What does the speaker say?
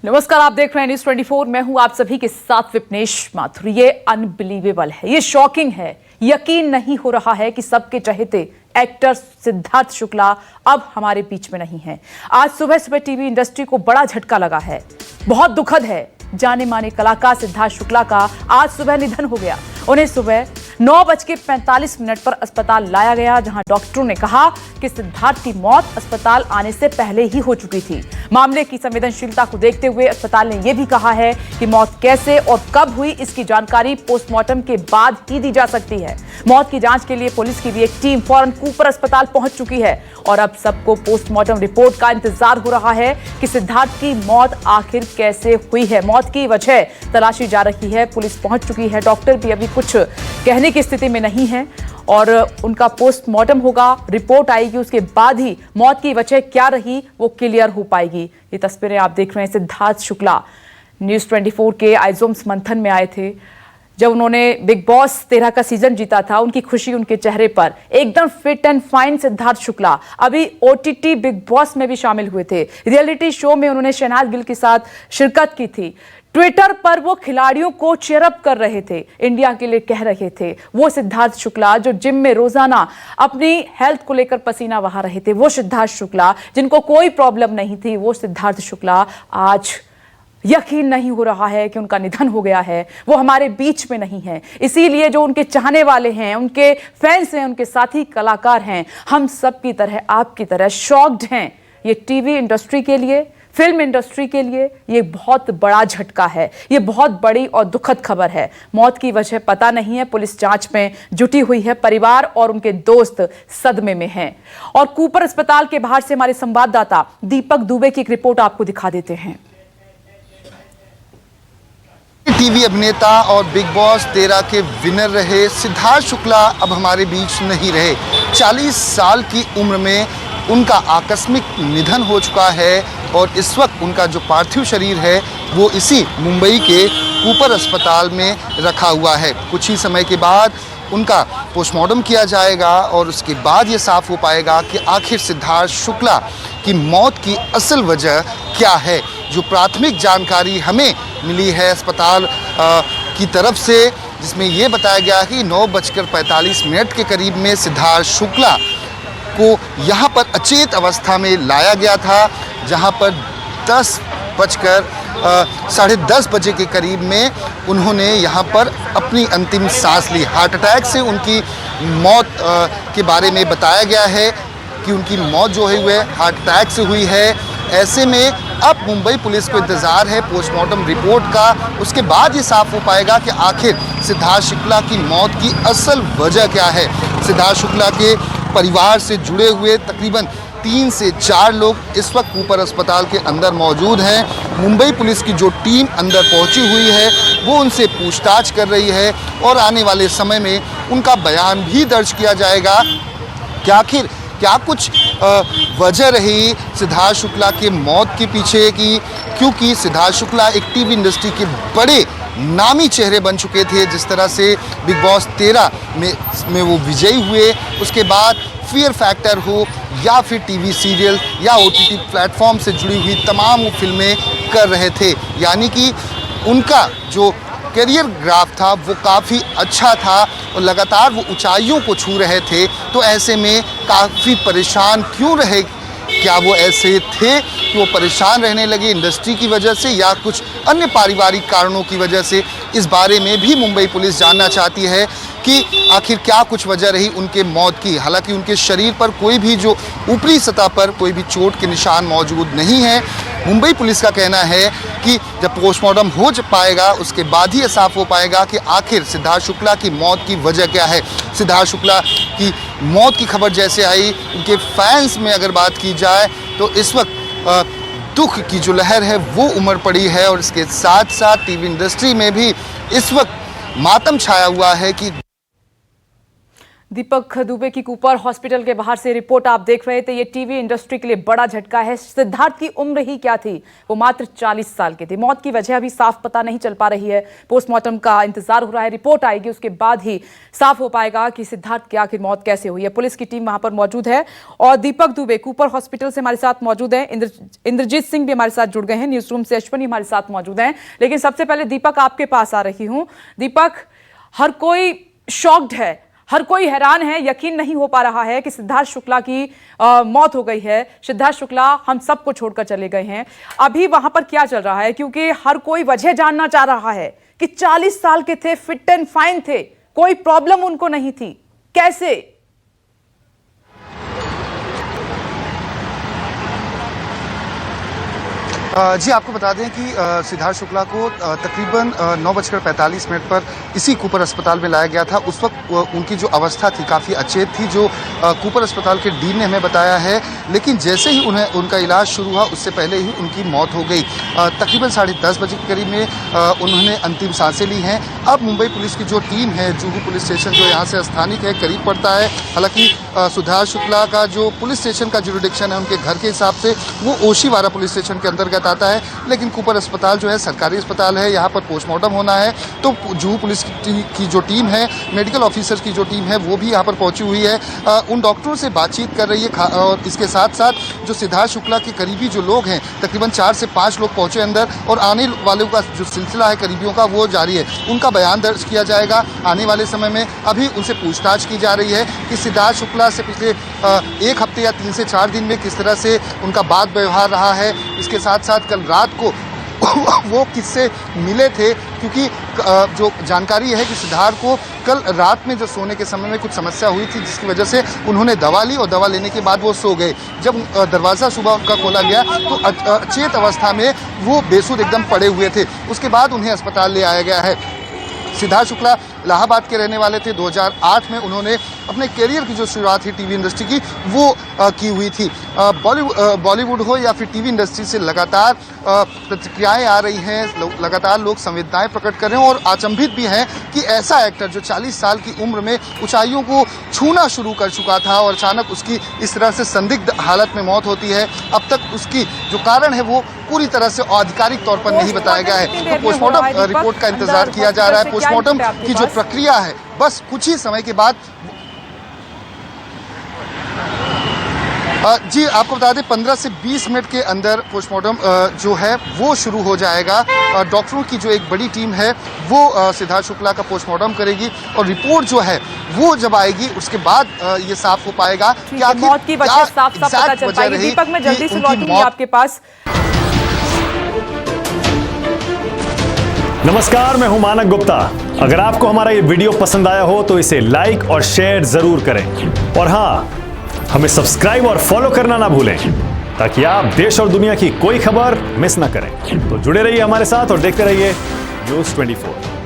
नमस्कार, आप देख रहे हैं न्यूज़ 24। मैं हूं आप सभी के साथ विपनेश माथुर। ये अनबिलीवेबल है, ये शॉकिंग है। यकीन नहीं हो रहा है कि सबके चहेते एक्टर सिद्धार्थ शुक्ला अब हमारे बीच में नहीं है। आज सुबह सुबह टीवी इंडस्ट्री को बड़ा झटका लगा है। बहुत दुखद है। जाने माने कलाकार सिद्धार्थ शुक्ला का आज सुबह निधन हो गया। उन्हें सुबह 9:45 पर अस्पताल लाया गया, जहां डॉक्टरों ने कहा कि सिद्धार्थ की मौत अस्पताल आने से पहले ही हो चुकी थी। मामले की संवेदनशीलता को देखते हुए अस्पताल ने यह भी कहा है कि मौत कैसे और कब हुई, इसकी जानकारी पोस्टमार्टम के बाद ही दी जा सकती है। मौत की जांच के लिए पुलिस की भी एक टीम फौरन कूपर अस्पताल पहुंच चुकी है और अब सबको पोस्टमार्टम रिपोर्ट का इंतजार हो रहा है कि सिद्धार्थ की मौत आखिर कैसे हुई है। मौत की वजह तलाशी जा रही है, पुलिस पहुंच चुकी है। डॉक्टर भी अभी कुछ कहने की स्थिति में नहीं है और उनका पोस्टमार्टम होगा, रिपोर्ट आएगी, उसके बाद ही मौत की वजह क्या रही वो क्लियर हो पाएगी। ये तस्वीरें आप देख रहे हैं। सिद्धार्थ शुक्ला न्यूज़ 24 के आइजोम्स मंथन में आए थे जब उन्होंने बिग बॉस 13 का सीजन जीता था। उनकी खुशी उनके चेहरे पर, एकदम fit and fine Siddharth Shukla अभी OTT बिग बॉस में भी शामिल हुए थे। रियलिटी शो में उन्होंने शहनाज गिल के साथ शिरकत की थी। ट्विटर पर वो खिलाड़ियों को चीयरअप कर रहे थे, इंडिया के लिए कह रहे थे। वो सिद्धार्थ शुक्ला जो जिम में रोजाना अपनी हेल्थ को लेकर पसीना बहा रहे थे, वो सिद्धार्थ शुक्ला जिनको कोई प्रॉब्लम नहीं थी, वो सिद्धार्थ शुक्ला आज यकीन नहीं हो रहा है कि उनका निधन हो गया है। वो हमारे बीच में नहीं है। इसीलिए जो उनके चाहने वाले हैं, उनके फैंस हैं, उनके साथी कलाकार हैं, हम सब की तरह, आपकी तरह शॉक्ड हैं। ये टीवी इंडस्ट्री के लिए, फिल्म इंडस्ट्री के लिए ये बहुत बड़ा झटका है। ये बहुत बड़ी और दुखद खबर है। मौत की वजह पता नहीं है, पुलिस जांच में जुटी हुई है। परिवार और उनके दोस्त सदमे में हैं। और कूपर अस्पताल के बाहर से हमारे संवाददाता दीपक दुबे की एक रिपोर्ट आपको दिखा देते हैं। टीवी अभिनेता और बिग बॉस 13 के विनर रहे सिद्धार्थ शुक्ला अब हमारे बीच नहीं रहे। 40 साल की उम्र में उनका आकस्मिक निधन हो चुका है और इस वक्त उनका जो पार्थिव शरीर है वो इसी मुंबई के कूपर अस्पताल में रखा हुआ है। कुछ ही समय के बाद उनका पोस्टमार्टम किया जाएगा और उसके बाद ये साफ हो पाएगा कि आखिर सिद्धार्थ शुक्ला की मौत की असल वजह क्या है। जो प्राथमिक जानकारी हमें मिली है अस्पताल की तरफ से, जिसमें ये बताया गया कि 9:45 के करीब में सिद्धार्थ शुक्ला को यहाँ पर अचेत अवस्था में लाया गया था, जहाँ पर 10:10 बजे के करीब में उन्होंने यहाँ पर अपनी अंतिम सांस ली। हार्ट अटैक से उनकी मौत के बारे में बताया गया है कि उनकी मौत जो है वह हार्ट अटैक से हुई है। ऐसे में अब मुंबई पुलिस को इंतज़ार है पोस्टमार्टम रिपोर्ट का। उसके बाद ये साफ हो पाएगा कि आखिर सिद्धार्थ शुक्ला की मौत की असल वजह क्या है। सिद्धार्थ शुक्ला के परिवार से जुड़े हुए तकरीबन 3 से 4 लोग इस वक्त कूपर अस्पताल के अंदर मौजूद हैं। मुंबई पुलिस की जो टीम अंदर पहुंची हुई है वो उनसे पूछताछ कर रही है और आने वाले समय में उनका बयान भी दर्ज किया जाएगा कि आखिर क्या कुछ वजह रही सिद्धार्थ शुक्ला के मौत के पीछे की, क्योंकि सिद्धार्थ शुक्ला एक टीवी इंडस्ट्री के बड़े नामी चेहरे बन चुके थे। जिस तरह से बिग बॉस 13 में वो विजयी हुए, उसके बाद फियर फैक्टर हो या फिर टीवी सीरियल या OTT प्लेटफॉर्म से जुड़ी हुई तमाम वो फिल्में कर रहे थे। यानी कि उनका जो करियर ग्राफ था वो काफ़ी अच्छा था और लगातार वो ऊंचाइयों को छू रहे थे। तो ऐसे में काफ़ी परेशान क्यों रहे? क्या वो ऐसे थे कि वो परेशान रहने लगे इंडस्ट्री की वजह से या कुछ अन्य पारिवारिक कारणों की वजह से? इस बारे में भी मुंबई पुलिस जानना चाहती है कि आखिर क्या कुछ वजह रही उनके मौत की। हालांकि उनके शरीर पर कोई भी जो ऊपरी सतह पर कोई भी चोट के निशान मौजूद नहीं है। मुंबई पुलिस का कहना है कि जब पोस्टमार्टम हो पाएगा उसके बाद ही ये साफ हो पाएगा कि आखिर सिद्धार्थ शुक्ला की मौत की वजह क्या है। सिद्धार्थ शुक्ला की मौत की खबर जैसे आई, उनके फैंस में अगर बात की जाए तो इस वक्त दुख की जो लहर है वो उमड़ पड़ी है और इसके साथ साथ टीवी इंडस्ट्री में भी इस वक्त मातम छाया हुआ है कि दीपक दुबे की कूपर हॉस्पिटल के बाहर से रिपोर्ट आप देख रहे थे। ये टीवी इंडस्ट्री के लिए बड़ा झटका है। सिद्धार्थ की उम्र ही क्या थी, वो मात्र 40 साल के थे। मौत की वजह अभी साफ पता नहीं चल पा रही है। पोस्टमार्टम का इंतजार हो रहा है, रिपोर्ट आएगी उसके बाद ही साफ हो पाएगा कि सिद्धार्थ की आखिर मौत कैसे हुई है। पुलिस की टीम वहां पर मौजूद है और दीपक दुबे कूपर हॉस्पिटल से हमारे साथ मौजूद है। इंद्रजीत सिंह भी हमारे साथ जुड़ गए हैं, न्यूज रूम से अश्विनी हमारे साथ मौजूद हैं। लेकिन सबसे पहले दीपक आपके पास आ रही हूं। दीपक, हर कोई शॉक्ड है, हर कोई हैरान है, यकीन नहीं हो पा रहा है कि सिद्धार्थ शुक्ला की मौत हो गई है। सिद्धार्थ शुक्ला हम सबको छोड़कर चले गए हैं। अभी वहां पर क्या चल रहा है, क्योंकि हर कोई वजह जानना चाह रहा है कि 40 साल के थे, फिट एंड फाइन थे, कोई प्रॉब्लम उनको नहीं थी, कैसे? जी आपको बता दें कि सिद्धार्थ शुक्ला को तकरीबन 9:45 पर इसी कूपर अस्पताल में लाया गया था। उस वक्त उनकी जो अवस्था थी काफ़ी अचेत थी, जो कूपर अस्पताल के डीन ने हमें बताया है। लेकिन जैसे ही उनका इलाज शुरू हुआ उससे पहले ही उनकी मौत हो गई। तकरीबन 10:30 बजे के करीब में उन्होंने अंतिम सांसें ली हैं। अब मुंबई पुलिस की जो टीम है, जुहू पुलिस स्टेशन जो यहाँ से स्थानिक है, करीब पड़ता है। हालांकि सिद्धार्थ शुक्ला का जो पुलिस स्टेशन का जुरिडिक्शन है उनके घर के हिसाब से वो ओशीवारा पुलिस स्टेशन के अंतर्गत आता है। लेकिन कूपर अस्पताल जो है सरकारी अस्पताल है, यहाँ पर पोस्टमार्टम होना है। तो जुहू पुलिस की जो टीम है, मेडिकल ऑफिसर्स की जो टीम है, वो भी यहाँ पर पहुंची हुई है, उन डॉक्टरों से बातचीत कर रही है। और इसके साथ साथ जो सिद्धार्थ शुक्ला के करीबी जो लोग हैं, तकरीबन 4 से 5 लोग पहुंचे अंदर, और आने वालों का जो सिलसिला है करीबियों का वो जारी है। उनका बयान दर्ज किया जाएगा आने वाले समय में। अभी उनसे पूछताछ की जा रही है कि सिद्धार्थ शुक्ला से पिछले 1 हफ्ते या 3 से 4 दिन में किस तरह से उनका बात व्यवहार रहा है। इसके साथ साथ कल रात को वो किससे मिले थे, क्योंकि जो जानकारी है कि सिद्धार्थ को कल रात में जो सोने के समय में कुछ समस्या हुई थी, जिसकी वजह से उन्होंने दवा ली और दवा लेने के बाद वो सो गए। जब दरवाज़ा सुबह उनका खोला गया तो अचेत अवस्था में वो बेसुध एकदम पड़े हुए थे। उसके बाद उन्हें अस्पताल ले आया गया है। सिद्धार्थ शुक्ला इलाहाबाद के रहने वाले थे। 2008 में उन्होंने अपने करियर की जो शुरुआत थी टीवी इंडस्ट्री की वो की हुई थी। बॉलीवुड हो या फिर टीवी इंडस्ट्री से लगातार प्रतिक्रियाएं आ रही हैं, लगातार लोग संवेदनाएं प्रकट कर रहे हैं और अचंभित भी हैं कि ऐसा एक्टर जो 40 साल की उम्र में ऊंचाइयों को छूना शुरू कर चुका था और अचानक उसकी इस तरह से संदिग्ध हालत में मौत होती है। अब तक उसकी जो कारण है वो पूरी तरह से आधिकारिक तौर पर नहीं बताया गया है। तो पोस्टमार्टम रिपोर्ट का इंतजार किया जा रहा है। पोस्टमार्टम की जो प्रक्रिया है बस कुछ ही समय के बाद जी आपको बता दें 15 से 20 मिनट के अंदर पोस्टमार्टम जो है वो शुरू हो जाएगा। डॉक्टरों की जो एक बड़ी टीम है वो सिद्धार्थ शुक्ला का पोस्टमार्टम करेगी और रिपोर्ट जो है वो जब आएगी उसके बाद ये साफ हो पाएगा कि आखिर मौत की वजह साफ पता चल पाएगी। दीपक, मैं जल्दी से लौटूंगी आपके पास। नमस्कार, मैं हूं मानक गुप्ता। अगर आपको हमारा ये वीडियो पसंद आया हो तो इसे लाइक और शेयर जरूर करें और हाँ, हमें सब्सक्राइब और फॉलो करना ना भूलें ताकि आप देश और दुनिया की कोई खबर मिस ना करें। तो जुड़े रहिए हमारे साथ और देखते रहिए न्यूज़ 24।